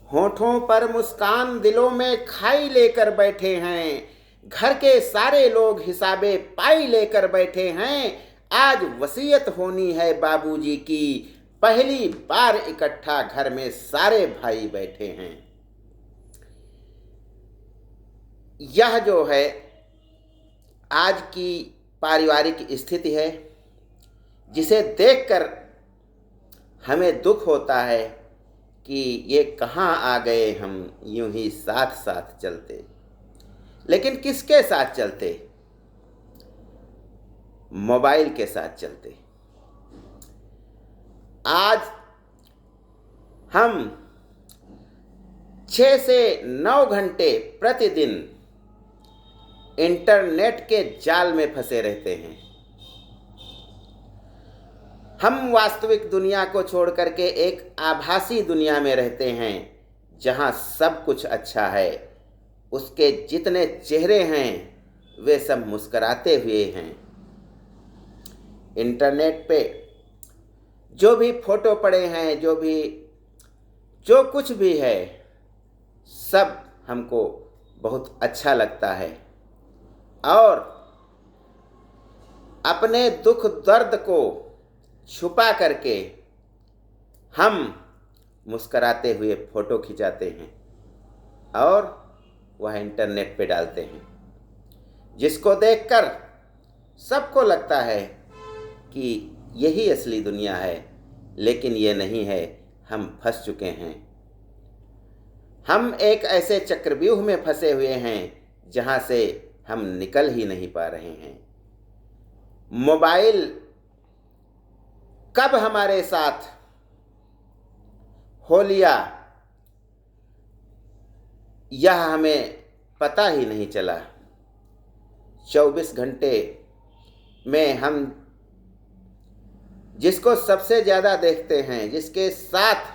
होठों पर मुस्कान दिलों में खाई लेकर बैठे हैं। घर के सारे लोग हिसाबे पाई लेकर बैठे हैं। आज वसीयत होनी है बाबूजी की, पहली बार इकट्ठा घर में सारे भाई बैठे हैं। यह जो है आज की पारिवारिक स्थिति है, जिसे देखकर हमें दुख होता है कि ये कहाँ आ गए हम यूं ही साथ साथ चलते। लेकिन किसके साथ चलते? मोबाइल के साथ चलते। आज हम 6 से 9 घंटे प्रतिदिन इंटरनेट के जाल में फंसे रहते हैं। हम वास्तविक दुनिया को छोड़ करके एक आभासी दुनिया में रहते हैं, जहां सब कुछ अच्छा है। उसके जितने चेहरे हैं वे सब मुस्कराते हुए हैं। इंटरनेट पे जो भी फोटो पड़े हैं, जो कुछ भी है, सब हमको बहुत अच्छा लगता है और अपने दुख दर्द को छुपा करके हम मुस्कराते हुए फोटो खिंचाते हैं और वह इंटरनेट पे डालते हैं, जिसको देखकर सबको लगता है कि यही असली दुनिया है। लेकिन ये नहीं है, हम फंस चुके हैं। हम एक ऐसे चक्रव्यूह में फंसे हुए हैं जहां से हम निकल ही नहीं पा रहे हैं। मोबाइल कब हमारे साथ हो लिया, यह हमें पता ही नहीं चला। 24 घंटे में हम जिसको सबसे ज़्यादा देखते हैं, जिसके साथ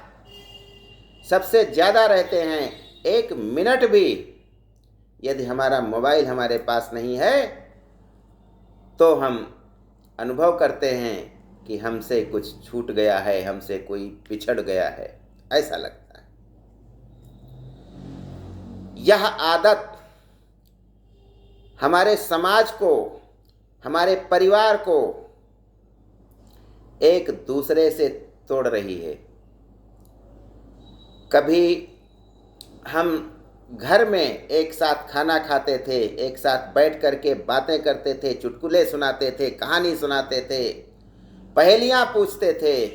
सबसे ज़्यादा रहते हैं, 1 मिनट भी यदि हमारा मोबाइल हमारे पास नहीं है तो हम अनुभव करते हैं कि हमसे कुछ छूट गया है, हमसे कोई पिछड़ गया है, ऐसा लगता है। यह आदत हमारे समाज को, हमारे परिवार को एक दूसरे से तोड़ रही है। कभी हम घर में एक साथ खाना खाते थे, एक साथ बैठ करके बातें करते थे, चुटकुले सुनाते थे, कहानी सुनाते थे, पहेलियां पूछते थे।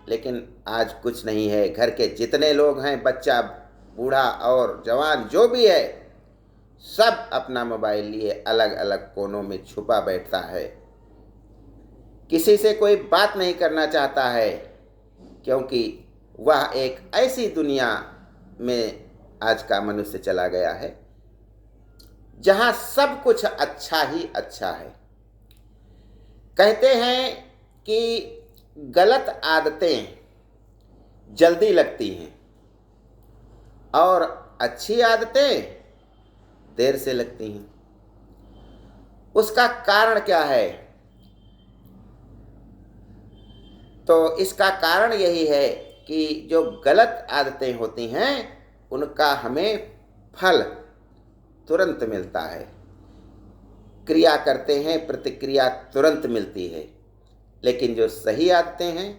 लेकिन आज कुछ नहीं है। घर के जितने लोग हैं, बच्चा, बूढ़ा और जवान जो भी है, सब अपना मोबाइल लिए अलग अलग कोनों में छुपा बैठता है। किसी से कोई बात नहीं करना चाहता है, क्योंकि वह एक ऐसी दुनिया में आज का मनुष्य चला गया है जहां सब कुछ अच्छा ही अच्छा है। कहते हैं कि गलत आदतें जल्दी लगती हैं और अच्छी आदतें देर से लगती हैं। उसका कारण क्या है? तो इसका कारण यही है कि जो गलत आदतें होती हैं उनका हमें फल तुरंत मिलता है। क्रिया करते हैं, प्रतिक्रिया तुरंत मिलती है। लेकिन जो सही आदतें हैं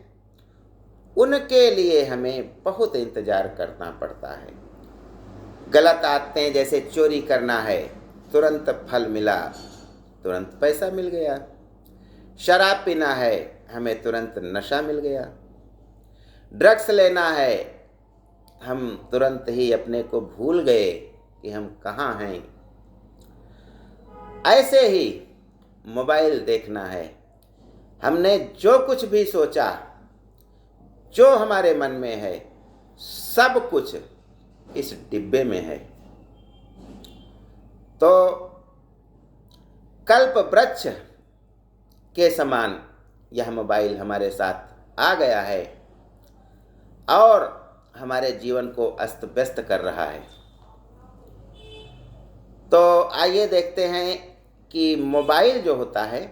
उनके लिए हमें बहुत इंतज़ार करना पड़ता है। गलत आदतें जैसे चोरी करना है, तुरंत फल मिला, तुरंत पैसा मिल गया। शराब पीना है, हमें तुरंत नशा मिल गया। ड्रग्स लेना है, हम तुरंत ही अपने को भूल गए कि हम कहाँ हैं। ऐसे ही मोबाइल देखना है, हमने जो कुछ भी सोचा, जो हमारे मन में है, सब कुछ इस डिब्बे में है। तो कल्प वृक्ष के समान यह मोबाइल हमारे साथ आ गया है और हमारे जीवन को अस्त व्यस्त कर रहा है। तो आइए देखते हैं कि मोबाइल जो होता है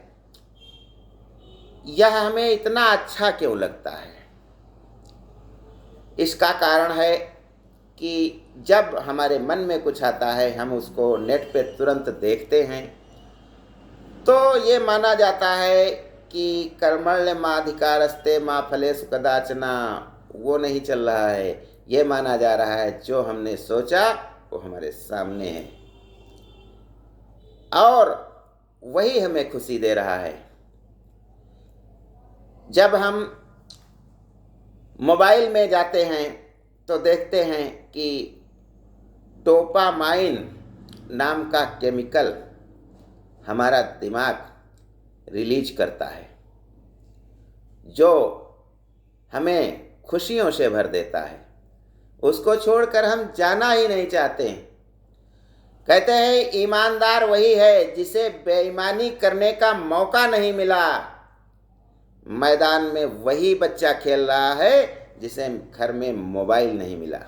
यह हमें इतना अच्छा क्यों लगता है। इसका कारण है कि जब हमारे मन में कुछ आता है हम उसको नेट पे तुरंत देखते हैं, तो ये माना जाता है कि कर्मण्येवाधिकारस्ते मा फलेषु कदाचन, वो नहीं चल रहा है। ये माना जा रहा है जो हमने सोचा वो हमारे सामने है और वही हमें खुशी दे रहा है। जब हम मोबाइल में जाते हैं तो देखते हैं कि डोपामाइन नाम का केमिकल हमारा दिमाग रिलीज करता है, जो हमें खुशियों से भर देता है। उसको छोड़कर हम जाना ही नहीं चाहते। कहते हैं ईमानदार वही है जिसे बेईमानी करने का मौका नहीं मिला। मैदान में वही बच्चा खेल रहा है जिसे घर में मोबाइल नहीं मिला।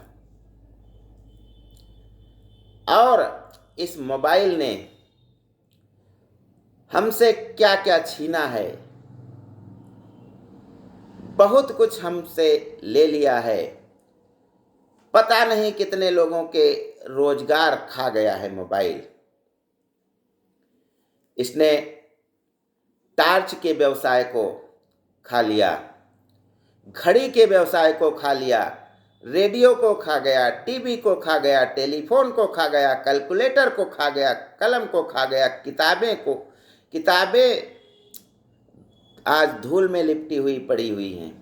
और इस मोबाइल ने हमसे क्या क्या छीना है, बहुत कुछ हमसे ले लिया है। पता नहीं कितने लोगों के रोजगार खा गया है मोबाइल। इसने टार्च के व्यवसाय को खा लिया, घड़ी के व्यवसाय को खा लिया, रेडियो को खा गया, टीवी को खा गया, टेलीफोन को खा गया, कैलकुलेटर को खा गया, कलम को खा गया, किताबें आज धूल में लिपटी हुई पड़ी हुई हैं।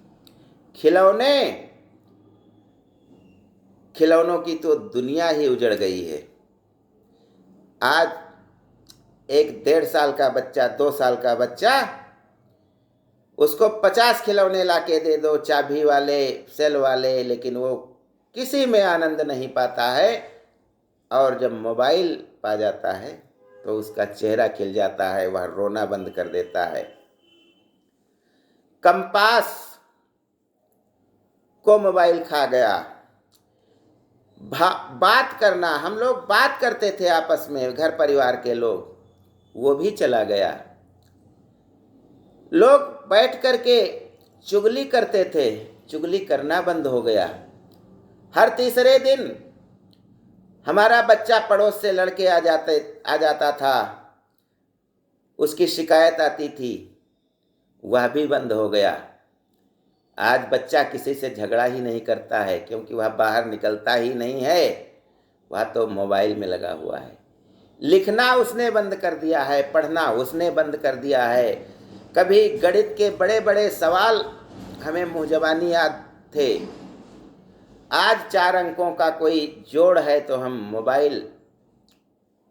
खिलौनों की तो दुनिया ही उजड़ गई है। आज एक 1.5 साल का बच्चा, 2 साल का बच्चा, उसको 50 खिलौने लाके दे दो, चाबी वाले, सेल वाले, लेकिन वो किसी में आनंद नहीं पाता है। और जब मोबाइल पा जाता है तो उसका चेहरा खिल जाता है, वह रोना बंद कर देता है। कंपास को मोबाइल खा गया। बात करना, हम लोग बात करते थे आपस में, घर परिवार के लोग, वो भी चला गया। लोग बैठ करके चुगली करते थे, चुगली करना बंद हो गया। हर तीसरे दिन हमारा बच्चा पड़ोस से लड़के आ जाता था, उसकी शिकायत आती थी, वह भी बंद हो गया। आज बच्चा किसी से झगड़ा ही नहीं करता है, क्योंकि वह बाहर निकलता ही नहीं है, वह तो मोबाइल में लगा हुआ है। लिखना उसने बंद कर दिया है, पढ़ना उसने बंद कर दिया है। कभी गणित के बड़े बड़े सवाल हमें मुँह ज़बानी याद थे, आज 4 अंकों का कोई जोड़ है तो हम मोबाइल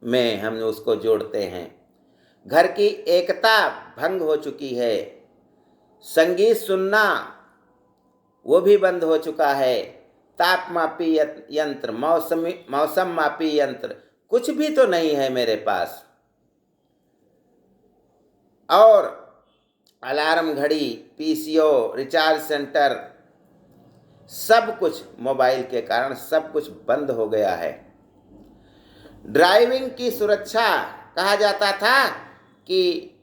में हम उसको जोड़ते हैं। घर की एकता भंग हो चुकी है। संगीत सुनना वो भी बंद हो चुका है। तापमापी यंत्र, मौसम मापी यंत्र, कुछ भी तो नहीं है मेरे पास। और अलार्म घड़ी, पीसीओ, रिचार्ज सेंटर, सब कुछ मोबाइल के कारण सब कुछ बंद हो गया है। ड्राइविंग की सुरक्षा कहा जाता था कि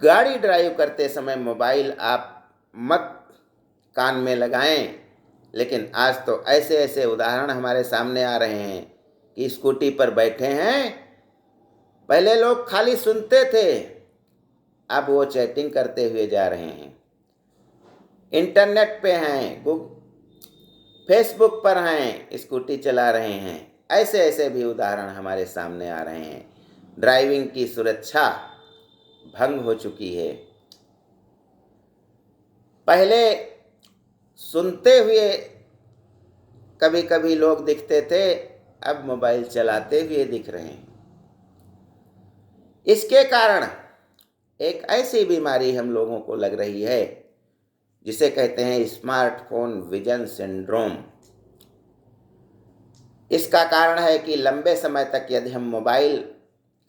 गाड़ी ड्राइव करते समय मोबाइल आप मत कान में लगाएं, लेकिन आज तो ऐसे ऐसे उदाहरण हमारे सामने आ रहे हैं कि स्कूटी पर बैठे हैं, पहले लोग खाली सुनते थे, अब वो चैटिंग करते हुए जा रहे हैं, इंटरनेट पे हैं, फेसबुक पर हैं, स्कूटी चला रहे हैं। ऐसे ऐसे भी उदाहरण हमारे सामने आ रहे हैं। ड्राइविंग की सुरक्षा भंग हो चुकी है। पहले सुनते हुए कभी कभी लोग दिखते थे, अब मोबाइल चलाते हुए दिख रहे हैं। इसके कारण एक ऐसी बीमारी हम लोगों को लग रही है जिसे कहते हैं स्मार्टफोन विजन सिंड्रोम। इसका कारण है कि लंबे समय तक यदि हम मोबाइल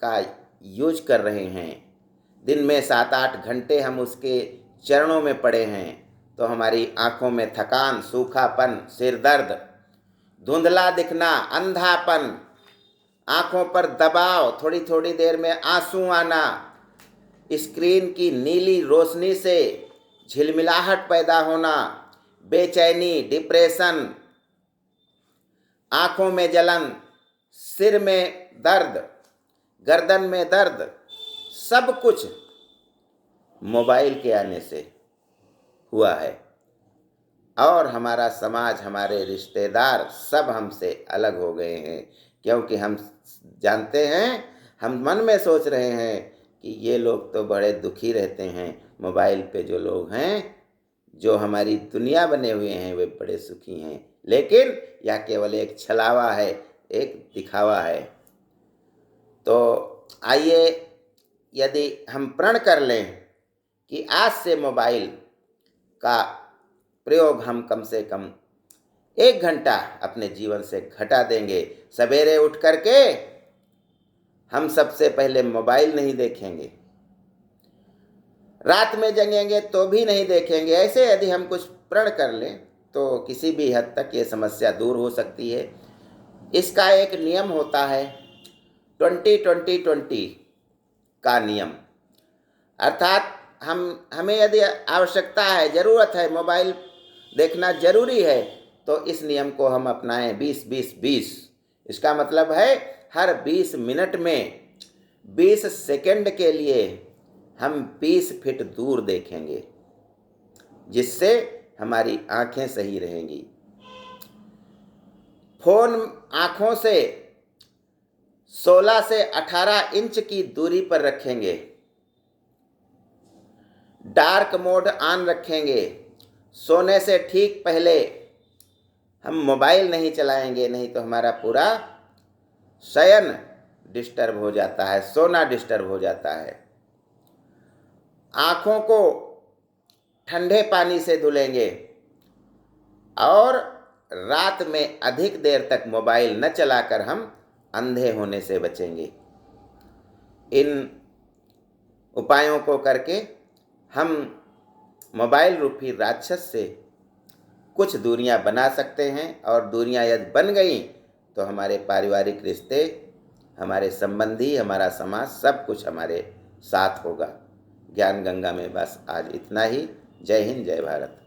का यूज कर रहे हैं, दिन में 7-8 घंटे हम उसके चरणों में पड़े हैं, तो हमारी आँखों में थकान, सूखापन, सिर दर्द, धुंधला दिखना, अंधापन, आँखों पर दबाव, थोड़ी थोड़ी देर में आंसू आना, स्क्रीन की नीली रोशनी से झिलमिलाहट पैदा होना, बेचैनी, डिप्रेशन, आँखों में जलन, सिर में दर्द, गर्दन में दर्द, सब कुछ मोबाइल के आने से हुआ है। और हमारा समाज, हमारे रिश्तेदार सब हमसे अलग हो गए हैं, क्योंकि हम जानते हैं, हम मन में सोच रहे हैं कि ये लोग तो बड़े दुखी रहते हैं, मोबाइल पे जो लोग हैं, जो हमारी दुनिया बने हुए हैं, वे बड़े सुखी हैं। लेकिन यह केवल एक छलावा है, एक दिखावा है। तो आइए, यदि हम प्रण कर लें कि आज से मोबाइल का प्रयोग हम कम से कम 1 घंटा अपने जीवन से घटा देंगे। सवेरे उठ करके हम सबसे पहले मोबाइल नहीं देखेंगे, रात में जगेंगे तो भी नहीं देखेंगे। ऐसे यदि हम कुछ प्रण कर लें तो किसी भी हद तक ये समस्या दूर हो सकती है। इसका एक नियम होता है 20-20-20 का नियम, अर्थात हमें यदि आवश्यकता है, ज़रूरत है, मोबाइल देखना ज़रूरी है, तो इस नियम को हम अपनाएं 20-20-20। इसका मतलब है हर 20 मिनट में 20 सेकंड के लिए हम 20 फीट दूर देखेंगे, जिससे हमारी आंखें सही रहेंगी। फोन आंखों से 16 से 18 इंच की दूरी पर रखेंगे। डार्क मोड ऑन रखेंगे। सोने से ठीक पहले हम मोबाइल नहीं चलाएंगे, नहीं तो हमारा पूरा शयन डिस्टर्ब हो जाता है, सोना डिस्टर्ब हो जाता है। आँखों को ठंडे पानी से धुलेंगे और रात में अधिक देर तक मोबाइल न चलाकर हम अंधे होने से बचेंगे। इन उपायों को करके हम मोबाइल रूपी राक्षस से कुछ दूरियां बना सकते हैं, और दूरियां यदि बन गई तो हमारे पारिवारिक रिश्ते, हमारे संबंधी, हमारा समाज, सब कुछ हमारे साथ होगा। ज्ञान गंगा में बस आज इतना ही। जय हिंद, जय भारत।